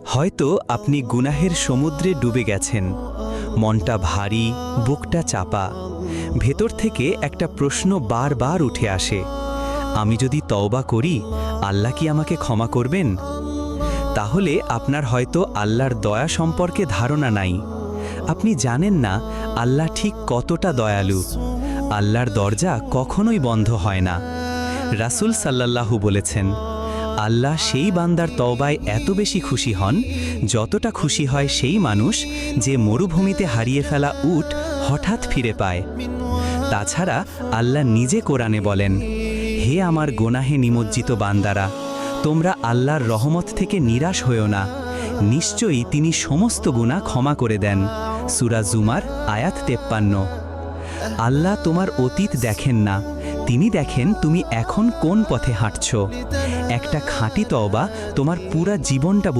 হয়তো আপনি গুনাহের সমুদ্রে ডুবে গেছেন, মনটা ভারী, বুকটা চাপা। ভেতর থেকে একটা প্রশ্ন বারবার উঠে আসে, আমি যদি তওবা করি, আল্লাহ কি আমাকে ক্ষমা করবেন? তাহলে আপনার হয়তো আল্লাহর দয়া সম্পর্কে ধারণা নাই। আপনি জানেন না আল্লাহ ঠিক কতটা দয়ালু। আল্লাহর দরজা কখনোই বন্ধ হয় না। রাসূল সাল্লাল্লাহু বলেছেন, আল্লাহ সেই বান্দার তওবায় এত বেশি খুশি হন যতটা খুশি হয় সেই মানুষ যে মরুভূমিতে হারিয়ে ফেলা উট হঠাৎ ফিরে পায়। তাছাড়া আল্লাহ নিজে কোরআনে বলেন, হে আমার গোনাহে নিমজ্জিত বান্দারা, তোমরা আল্লাহর রহমত থেকে নিরাশ হয়েও না, নিশ্চয়ই তিনি সমস্ত গুনাহ ক্ষমা করে দেন। সূরা জুমার আয়াত 53। আল্লাহ তোমার অতীত দেখেন না, তিনি দেখেন তুমি এখন কোন পথে হাঁটছো। একটা খাঁটি তওবা তোমার পুরা জীবনটা